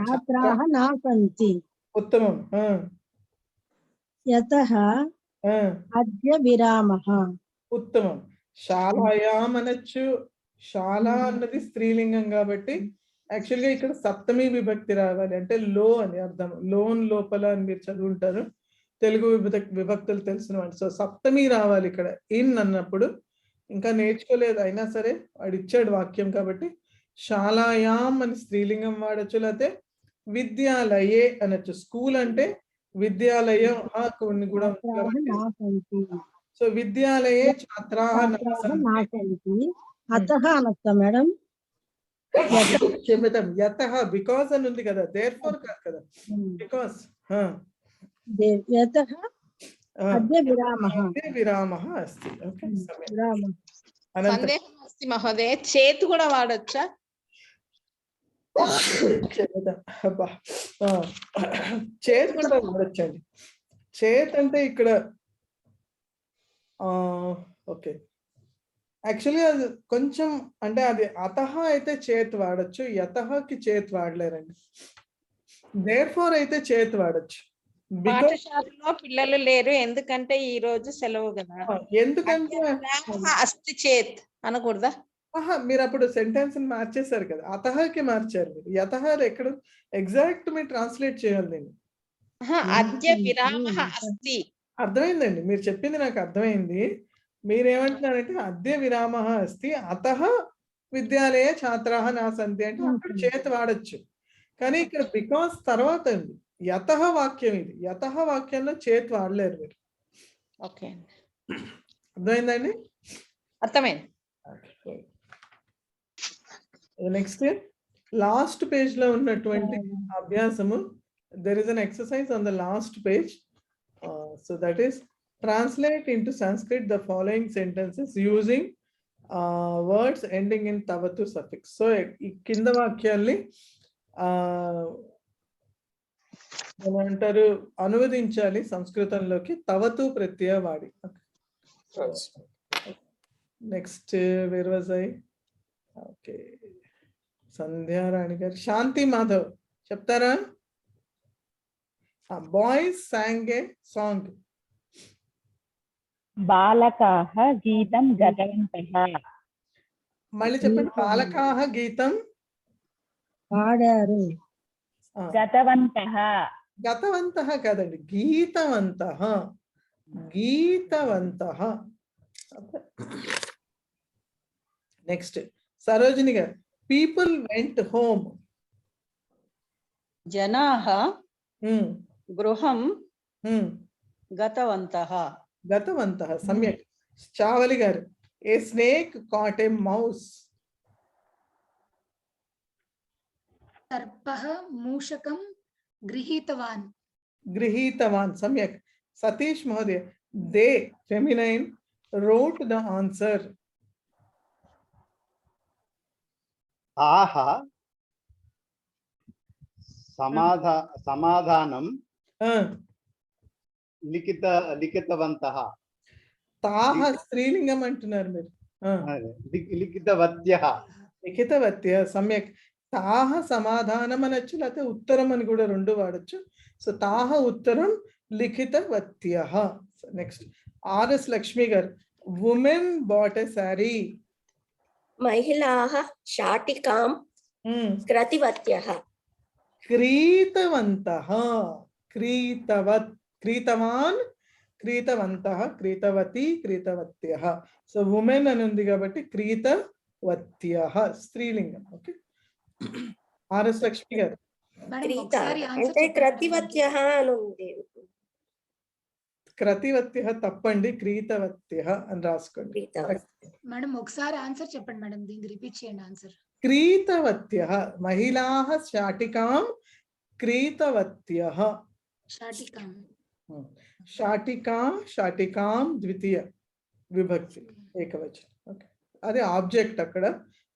S8: ఛాత్రాః నా సంతి.
S1: ఉత్తమం.
S8: యతః అద్య విరామః.
S1: ఉత్తమం. శాలాయాం అనొచ్చు. శాల అన్నది స్త్రీలింగం కాబట్టి యాక్చువల్ గా ఇక్కడ సప్తమి విభక్తి రావాలి, అంటే లో అని అర్థం. లోన్ లోపల అని మీరు చదువుంటారు, తెలుగు విభక్తులు తెలిసిన వాళ్ళు. సో సప్తమి రావాలి ఇక్కడ. ఇన్ అన్నప్పుడు ఇంకా నేర్చుకోలేదు అయినా సరే వాడు ఇచ్చాడు వాక్యం కాబట్టి శాలాయాం అని స్త్రీలింగం వాడచ్చు, లేకపోతే విద్యాలయే అనొచ్చు. స్కూల్ అంటే విద్యాలయం కొన్ని కూడా. సో విద్యాలయే ఛాత్రాః
S8: నా సంతి. అతః అనొచ్చా మేడం?
S1: క్షమితం. యతః బికాస్ అని ఉంది కదా, దేర్ ఫోర్ కాదు కదా, బికాస్.
S8: యతః అద్య విరామః.
S1: విరామః అస్తి. ఓకే
S8: విరామః.
S7: సందేహం అస్తి మహోదయ, చేత్ కూడా వాడొచ్చా?
S1: చేత్ కూడా వాడొచ్చండి. చేత్ అంటే ఇక్కడ ఓకే యాక్చువల్లీ అది కొంచెం అంటే అది అతః అయితే చేత్ వాడచ్చు, యతఃకి చేత్ వాడలేరండి. దేర్ ఫోర్ అయితే చేత్ వాడచ్చు.
S7: పాఠశాలలో పిల్లలు లేరు ఎందుకంటే ఈ రోజు సెలవు కదా.
S1: ఎందుకంటే
S7: అస్తి చేత్ అనకూడదా?
S1: మీరు అప్పుడు సెంటెన్స్ మార్చేశారు కదా, అతఃకి మార్చారు మీరు. యతః ఎక్కడ ఎగ్జాక్ట్ మీరు ట్రాన్స్లేట్ చేయాలి దీన్ని.
S7: అద్య విరామః అస్తి.
S1: అర్థమైందండి మీరు చెప్పింది, నాకు అర్థమైంది. మీరేమంటున్నారంటే అద్య విరామః అస్తి అతః విద్యాలయ ఛాత్రాః నా సంతి అంటే అక్కడ చేత్ వాడచ్చు. కానీ ఇక్కడ బికాస్ తర్వాత ఉంది యతః వాక్యం. ఇది యతః వాక్యంలో చేత్ వాడలేరు మీరు.
S7: ఓకే
S1: అర్థమైందండి?
S7: అర్థమైంది.
S1: నెక్స్ట్ లాస్ట్ పేజ్ లో ఉన్నటువంటి అభ్యాసము, there is an exercise on the last page. So that is translate into Sanskrit the following sentences using words ending in tavatu suffix. So ఈ కింద వాక్యాల్ని ఏమంటారు అనువదించాలి సంస్కృతంలోకి తవతు ప్రత్యయ వాడి. Next where was I? Okay, Sandhyarani గారు. శాంతి మాధవ్ చెప్తారా? Boys song ఏ song.
S11: బాలకాః గీతం గతవంతః.
S1: మళ్ళీ చెప్పండి. బాలకాః గీతం
S8: పాడారు.
S11: గతవంతః.
S1: గతవంతః కాదండి, గీతవంతః. గీతవంతః. నెక్స్ట్ సరోజిని గారు. People went home.
S2: జనాః గృహం గతవంతః.
S1: గతవంతః సమ్యక్. చావలి గారు. A snake caught a mouse.
S9: సర్పః మూషకం గృహీతవాన్.
S1: గృహీతవాన్ సమ్యక్. సతీష్ మహోదయ. They feminine wrote the answer.
S3: ताः समाधानं लिखितवन्तः.
S1: తాహ స్త్రీలింగం అంటున్నారు మీరు.
S3: लिखितवत्यः.
S1: లిఖితవత్య సమ్యక్. తాహ సమాధానం అనొచ్చు, లేకపోతే ఉత్తరం అని కూడా రెండు వాడచ్చు. సో తాహ ఉత్తరం, లిఖితవత్యః. నెక్స్ట్ ఆర్ఎస్ లక్ష్మి గారు. Women bought a sari.
S5: మహిళాః శాటికాం క్రతివత్యః.
S1: క్రీతవంతః. క్రీతవత్, క్రీతవాన్, క్రీతవంతః, క్రీతవతి, క్రీతవత్యః. సో ఉమెన్ అని ఉంది కాబట్టి క్రీతవత్యః స్త్రీలింగం. ఓకే. ఆర్ఎస్ లక్ష్మి గారు.
S5: అంటే క్రతివత్యః అని ఉంది.
S1: క్రతివత్యః తప్పండి, క్రీతవత్యః అని రాసుకోండి.
S9: మేడం ఒకసారి ఆన్సర్ చెప్పండి మేడం, దీనికి రిపీట్ చేయండి ఆన్సర్.
S1: క్రీతవత్యః. మహిళాః శాటికాం క్రీతవత్యః.
S9: శాటికాం.
S1: శాటికా, శాటికాం ద్వితీయ విభక్తి ఏకవచనం. ఓకే, అది ఆబ్జెక్ట్ అక్కడ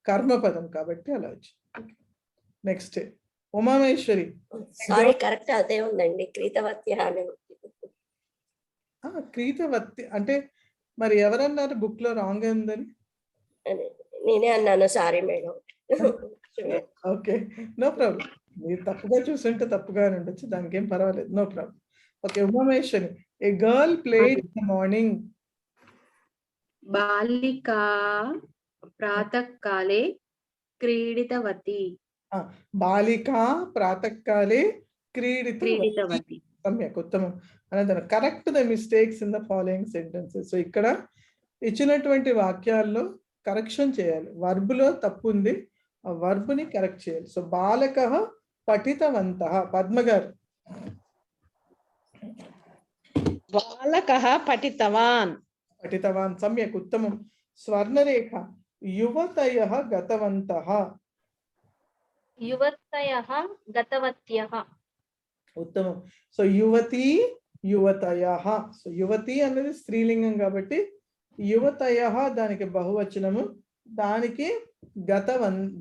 S1: కర్మపదం కాబట్టి అలా వచ్చింది. నెక్స్ట్ ఉమామేశ్వరి.
S5: సారీ, కరెక్ట్ అదే ఉందండి, క్రీతవత్యః అని ఉంది.
S1: క్రీతవత్య అంటే మరి ఎవరన్నారు బుక్ లో రాంగ్ ఉందని?
S5: నేనే అన్నాను, sorry madam.
S1: Okay, no problem. మీరు తప్పుగా చూస్తుంటే తప్పుగా ఉండొచ్చు, దానికి ఏం పర్వాలేదు, no problem. Okay, Umameswari. A girl played in the morning.
S4: బాలికా ప్రాతకాలే క్రీడితవతి.
S1: బాలికా ప్రాతకాలే క్రీడితవతి. సమ్యక్, ఉత్తమం. అనంతరం correct the mistakes in the following sentences. So ఇక్కడ ఇచ్చినటువంటి వాక్యాల్లో కరెక్షన్ చేయాలి. వర్బ్ లో తప్పు ఉంది, ఆ వర్బ్ ని కరెక్ట్ చేయాలి. సో బాలకః పఠితవంతః. పద్మ గారు.
S7: బాలకః పఠితవాన్.
S1: పఠితవాన్ సమ్యక్, ఉత్తమం. స్వర్ణరేఖ. యువతయః గతవంతః.
S10: యువతయః గతవత్యః.
S1: ఉత్తమం. సో యువతి, యువతయః. సో యువతి అనేది స్త్రీలింగం కాబట్టి యువతయః దానికి బహువచనము, దానికి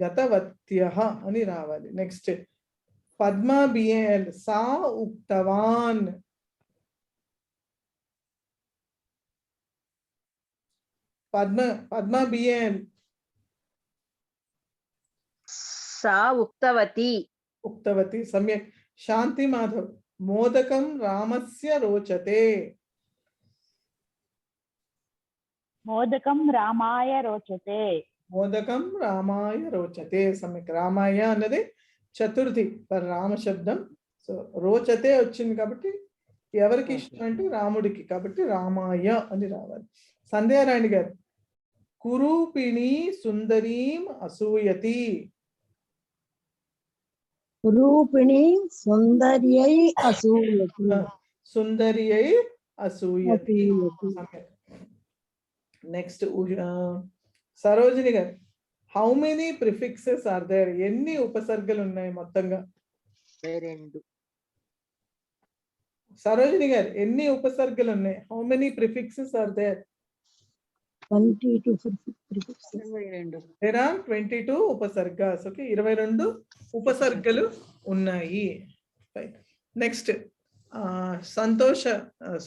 S1: గతవత్యః అని రావాలి. Next Padma BL. సా ఉక్తవాన్. పద్మ బిఎల్.
S6: సా ఉక్తవతి.
S1: ఉక్తవతి సమ్యక్. శాంతి మాధవ్. మోదకం రామస్య రోచతే.
S11: మోదకం రామాయ రోచతే.
S1: మోదకం రామాయ రోచతే సమ్యక్. రామాయ అన్నది చతుర్థి పర్ రామ శబ్దం. సో రోచతే వచ్చింది కాబట్టి ఎవరికి ఇష్టం అంటే రాముడికి, కాబట్టి రామాయ అని రావాలి. సంధ్యారాణి గారు. కురూపిణి సుందరీం అసూయతి.
S8: రూపిణి సుందర్యై అసూయతి.
S1: సుందర్యై అసూయతి. నెక్స్ట్ సరోజిని గారు. How many prefixes are there. ఎన్ని ఉపసర్గలు ఉన్నాయి మొత్తంగా?
S6: 2.
S1: సరోజిని గారు, ఎన్ని ఉపసర్గలు ఉన్నాయి? How many prefixes are there?
S8: 22 prefix.
S2: 22.
S1: There are 22 ఉపసర్గాస్. ఓకే, 22 ఉపసర్గలు ఉన్నాయి. Next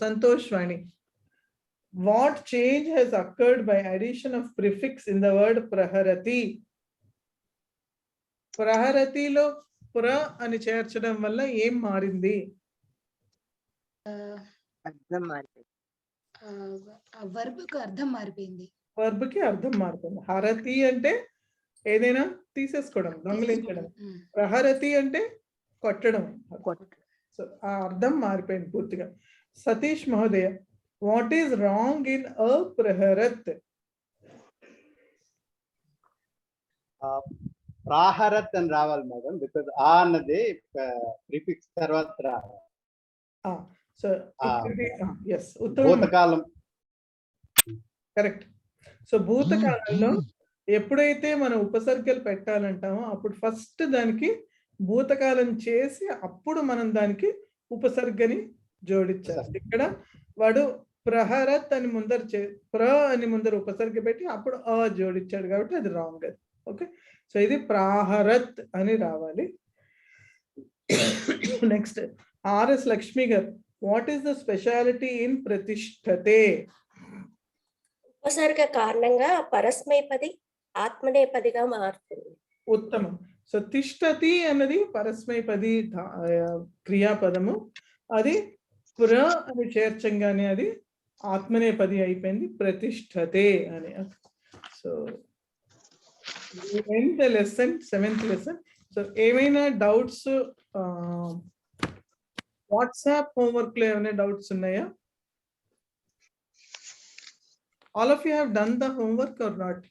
S1: Santosh Vani. What change has occurred by addition of prefix in the word praharati? ప్రహరతిలో ప్ర అని చేర్చడం వల్ల ఏం మారింది?
S6: అర్థం మారింది.
S9: వర్బ్ కు అర్థం మారిపోయింది.
S1: వర్బ్ కి అర్థం మారుతుంది. హరతి అంటే ఏదైనా తీసేసుకోవడం, దొంగిలించడం. ప్రహరతి అంటే కొట్టడం. సో ఆ అర్థం మారిపోయింది పూర్తిగా. సతీష్ మహోదయ, వాట్ ఈస్ రాంగ్ ఇన్ అప్రహరత్?
S3: ప్రాహరత్ అని రావాలి మేడం, బికాజ్ ఆ అన్నది ప్రిఫిక్స్ తర్వాత రావాలి.
S1: సో yes,
S3: భూతకాలం.
S1: కరెక్ట్. సో భూతకాలంలో ఎప్పుడైతే మనం ఉపసర్గలు పెట్టాలంటామో అప్పుడు ఫస్ట్ దానికి భూతకాలం చేసి అప్పుడు మనం దానికి ఉపసర్గని జోడించాలి. ఇక్కడ వాడు ప్రహరత్ అని ముందర ప్ర అని ముందర ఉపసర్గ పెట్టి అప్పుడు అ జోడించాడు కాబట్టి అది రాంగ్. అది ఓకే. సో ఇది ప్రాహరత్ అని రావాలి. నెక్స్ట్ ఆర్ఎస్ లక్ష్మి గారు, what is the speciality in ప్రతిష్ఠతే?
S5: ఉపసర్గ కారణంగా పరస్మైపది ఆత్మనేపదిగా మారుతుంది.
S1: ఉత్తమం. సో తిష్టతి అన్నది పరస్మైపది క్రియాపదము. అది పుర అని చేర్చంగానే అది ఆత్మనేపది అయిపోయింది, ప్రతిష్ఠతే అని. So end the lesson, 7th lesson. So ఏమైనా డౌట్స్ వాట్సాప్ హోంవర్క్ లో ఏమైనా డౌట్స్ ఉన్నాయా? All of you have done the homework or not?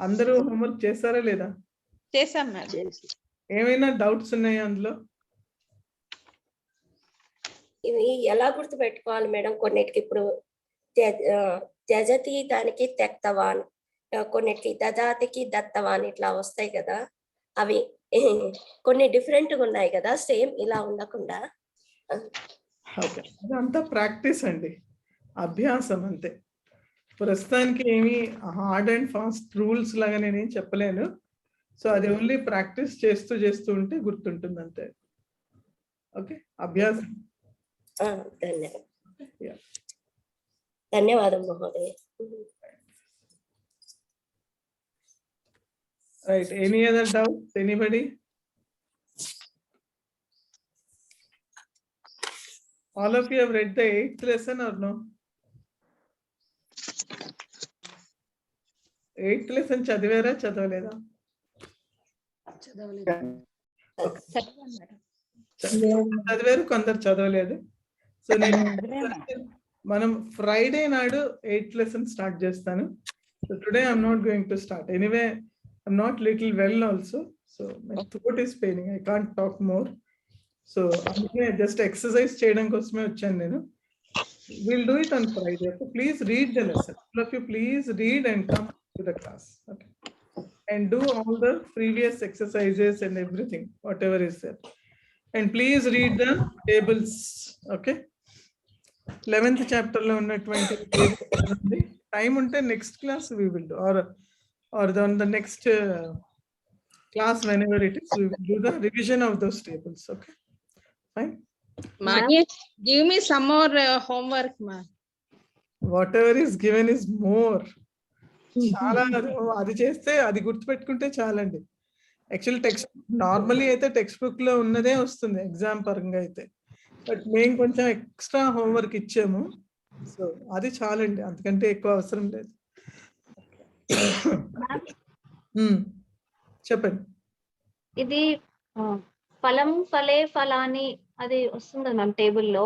S1: అందరూ హోంవర్క్ చేశారా లేదా?
S7: చేసాం మేడం.
S1: ఏమైనా డౌట్స్ ఉన్నాయా అందులో?
S5: ఇవి ఎలా గుర్తు పెట్టుకోవాలి మేడం? కొన్నిటికి ఇప్పుడు త్యజతి దానికి త్యక్తవాన్, కొన్నిటికి దదాతికి దత్తవాన్ ఇట్లా వస్తాయి కదా, అవి కొన్ని డిఫరెంట్గా ఉన్నాయి కదా, సేమ్ ఇలా ఉండకుండా.
S1: ఓకే, అదంతా ప్రాక్టీస్ అండి, అభ్యాసం అంతే. ప్రస్తుతానికి ఏమి హార్డ్ అండ్ ఫాస్ట్ రూల్స్ లాగా నేనేం చెప్పలేను. సో అది ఓన్లీ ప్రాక్టీస్ చేస్తూ ఉంటే గుర్తుంటుంది అంతే. ఓకే, అభ్యాసం.
S5: ధన్యవాదం మహోదయ.
S1: Right, any other doubts? Anybody? All of you have read the 8th lesson or no? 8th lesson చదివారా చదవలేదా? చదివారు, కొందరు చదవలేదు. సో నేను మనం ఫ్రైడే నాడు 8th లెసన్ స్టార్ట్ చేస్తాను. So today I'm not going to start. Anyway I'm not little well also, so my throat is paining, I can't talk more. So అందుకే just exercise చేయడం కోసమే వచ్చాను నేను. Will do it on Friday. So please read the lesson. All of you please read and come to the class. Okay, and do all the previous exercises and everything, whatever is there. And please read the tables. Okay, 11th chapter lo unnatuvanti time unte next class we will do, or on the next class, whenever it is, we will do the revision of those tables. Okay, fine.
S7: Give me some more homework, ma.
S1: Whatever is given is more. చాలా అది చేస్తే అది గుర్తుపెట్టుకుంటే చాలండి. Actual text normally అయితే text book లో ఉన్నదే వస్తుంది ఎగ్జామ్ పరంగా అయితే, బట్ మేము కొంచెం ఎక్స్ట్రా హోంవర్క్ ఇచ్చాము. సో అది చాలండి, అంతకంటే ఎక్కువ అవసరం లేదు. చెప్పండి.
S10: ఇది ఫలం ఫలే ఫలాని అది వస్తుంది మ్యామ్ టేబుల్లో.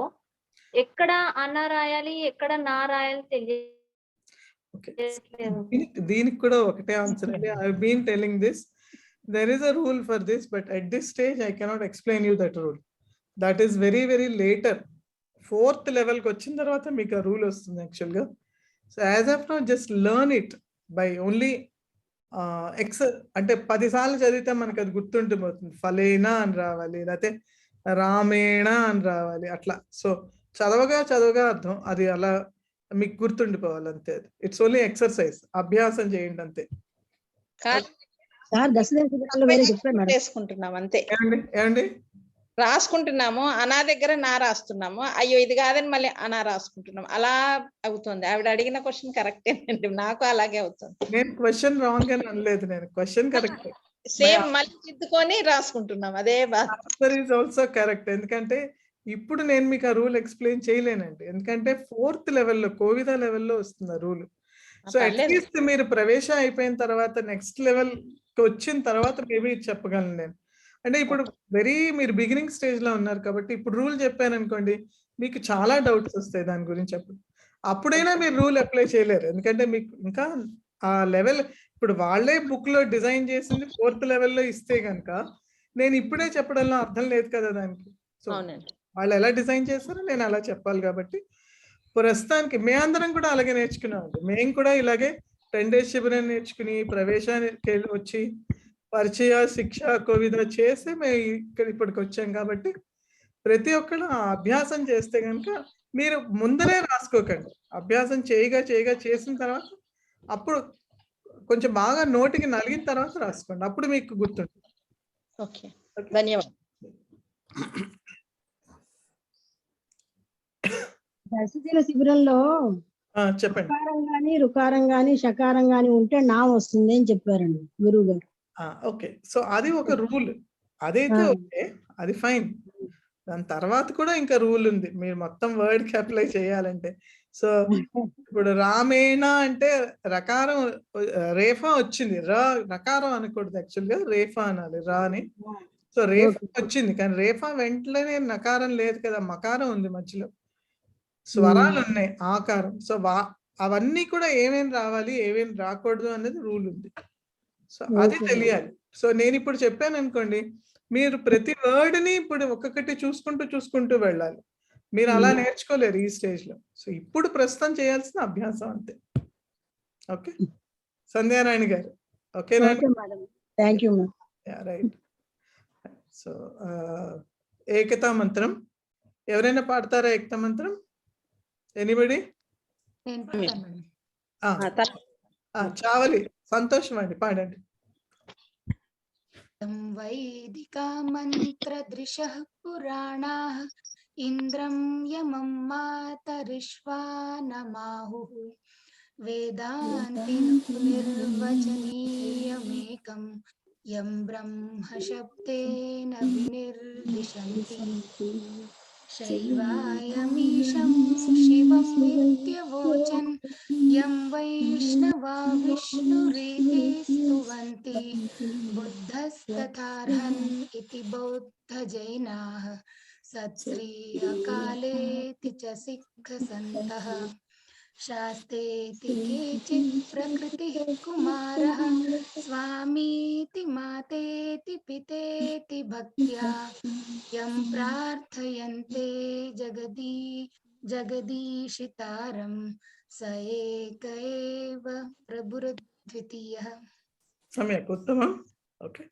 S10: ఎక్కడ అన్న రాయాలి, ఎక్కడ నా రాయాలి తెలియదు.
S1: దీనికి కూడా ఒకటే ఆన్సర్ అండి. I have been telling this. There is a rule for this, but at this stage I cannot explain you that rule. That is very very later. 4th level కి వచ్చిన తర్వాత మీకు ఆ రూల్ వస్తుంది యాక్చువల్ గా. So as of now just learn it by only అంటే 10 సార్లు చదివితే మనకు అది గుర్తుండిపోతుంది. ఫలేనా అని రావాలి, లేకపోతే రామేణ అని రావాలి, అట్లా. సో చదవగా అర్థం, అది అలా మీకు గుర్తుండిపోవాలి అంతే. ఇట్స్ ఓన్లీ ఎక్సర్సైజ్, అభ్యాసం చేయండి అంతే.
S8: సార్ దశ శిబిరాల్లో వేరే చెప్పారు మేడం.
S7: చేసుకుంటున్నాం అంతే.
S1: ఏమండి
S7: రాసుకుంటున్నాము, అనా దగ్గర నా రాస్తున్నాము, అయ్యో ఇది కాదని మళ్ళీ అనా రాసుకుంటున్నాం, అలా అవుతుంది. ఆవిడ అడిగిన క్వశ్చన్ కరెక్టేనండి, నాకు అలాగే అవుతుంది.
S1: నేను క్వశ్చన్ రాంగ్ అని అనలేదు, నేను క్వశ్చన్ కరెక్ట్,
S7: సేమ్ మళ్ళీ దిద్దుకొని రాసుకుంటున్నాం, అదే బాధ.
S1: Answer is also correct. ఎందుకంటే ఇప్పుడు నేను మీకు ఆ రూల్ ఎక్స్ప్లెయిన్ చేయలేనండి, ఎందుకంటే 4th లెవెల్లో కోవిద లెవెల్లో వస్తుంది ఆ రూల్. సో అట్లీస్ట్ మీరు ప్రవేశ అయిపోయిన తర్వాత నెక్స్ట్ లెవెల్ వచ్చిన తర్వాత మేబీ చెప్పగలను నేను. అంటే ఇప్పుడు మీరు బిగినింగ్ స్టేజ్ లో ఉన్నారు కాబట్టి ఇప్పుడు రూల్ చెప్పాను అనుకోండి, మీకు చాలా డౌట్స్ వస్తాయి దాని గురించి. అప్పుడైనా మీరు రూల్ అప్లై చేయలేరు, ఎందుకంటే మీకు ఇంకా ఆ లెవెల్ ఇప్పుడు వాళ్ళే బుక్ లో డిజైన్ చేసింది 4th లెవెల్లో ఇస్తే కనుక నేను ఇప్పుడే చెప్పడంలో అర్థం లేదు కదా దానికి. సో వాళ్ళు ఎలా డిజైన్ చేస్తారో నేను అలా చెప్పాలి కాబట్టి ప్రస్తుతానికి మేమందరం కూడా అలాగే నేర్చుకున్నామండి. మేము కూడా ఇలాగే 10 days శిబిరం నేర్చుకుని ప్రవేశానికి వచ్చి పరిచయ శిక్ష కోవిద చేసి మేము ఇప్పటికి వచ్చాం. కాబట్టి ప్రతి ఒక్కరు అభ్యాసం చేస్తే కనుక మీరు ముందరే రాసుకోకండి, అభ్యాసం చేయగా చేసిన తర్వాత అప్పుడు కొంచెం బాగా నోటికి నలిగిన తర్వాత రాసుకోండి, అప్పుడు మీకు గుర్తుంది.
S7: ఓకే, ధన్యవాదాలు.
S8: దశదిన శిబిరంలో
S1: చెప్పండి.
S8: రుకారం గాని రుకారం గాని షకారం గాని ఉంటే నా వస్తుంది అని చెప్పారండి గురువు గారు.
S1: ఓకే, సో అది ఒక రూల్, అదైతే ఓకే, అది ఫైన్. దాని తర్వాత కూడా ఇంకా రూల్ ఉంది, మీరు మొత్తం వర్డ్ కి అప్లై చేయాలంటే. సో ఇప్పుడు రామేణ అంటే రకారం రేఫా వచ్చింది, రకారం అనకూడదు, యాక్చువల్ గా రేఫా అనాలి, రా అని. సో రేఫా వచ్చింది, కానీ రేఫా వెంటనే నకారం లేదు కదా, మకారం ఉంది మధ్యలో, స్వరాలు ఉన్నాయి, ఆకారం. సో అవన్నీ కూడా ఏమేమి రావాలి ఏమేమి రాకూడదు అనేది రూల్ ఉంది. సో అది తెలియాలి. సో నేను ఇప్పుడు చెప్పాను అనుకోండి, మీరు ప్రతి వర్డ్ ని ఇప్పుడు ఒక్కొక్కటి చూసుకుంటూ వెళ్ళాలి. మీరు అలా నేర్చుకోలేరు ఈ స్టేజ్ లో. సో ఇప్పుడు ప్రస్తుతం చేయాల్సిన అభ్యాసం అంతే. ఓకే సంధ్యారాయణ గారు, ఓకేనా?
S8: Thank you.
S1: రైట్. సో ఏకతా మంత్రం ఎవరైనా పాడతారా? ఏకతా మంత్రం ఎనీబడి? చావలి సంతోషం అండి, పాడండి.
S9: వైదికా మంత్రదృశః పురాణాః ఇంద్రం యమం మాతరిష్వానమాహుః వేదాంతిన నిర్వచనీయమేకం యం బ్రహ్మ శబ్దేన వినిర్దిశంతి శైవాయమీశం శివం నిత్యవోచన్ యం వైష్ణవా విష్ణురీతి స్తువంతి బుద్ధస్తథార్హన్ ఇతి బౌద్ధ జైనాః సత్శ్రీ అకాలేతి చ సిక్ఖ సంతః శాస్తేతి కేచిత్ ప్రకృతిః కుమారః స్వామీతి మాతేతి పితేతి భక్త్యా యం ప్రార్థయంతే జగదీశితారం స ఏక ఏవ ప్రభురద్వితీయః.
S1: సమ్యక్, ఉత్తమం. ఓకే,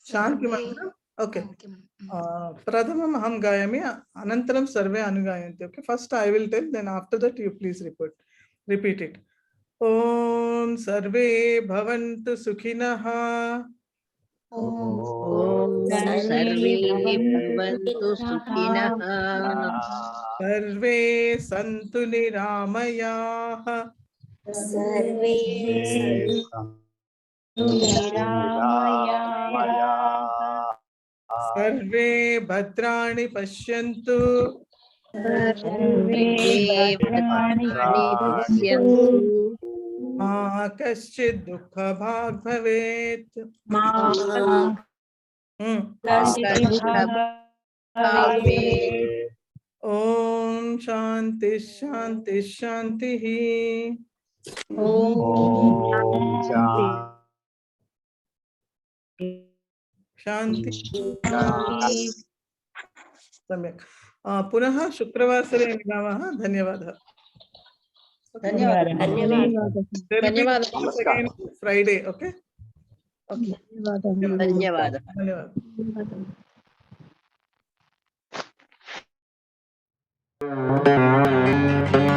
S1: శాంతి మంత్రం. ఓకే, ప్రథమం అహం గాయామి, అనంతరం సర్వే అనుగాయంతి. Okay, first I will tell, then after that you please repeat it. ఓం సర్వే భవంతు సుఖినః. సర్వే సంతు నిరామయాః. సర్వే భద్రాణి పశ్యంతు. మా కశ్చిత్ దుఃఖ భాగ్ భవేత్. ఓం శాంతి శాంతి శాంతి. శాంతి. సమ్యక్. పునః శుక్రవాసరే మిలామः. ధన్యవాదాలు. ఫ్రైడే. ఓకే,
S6: ధన్యవాదాలు.
S1: Okay.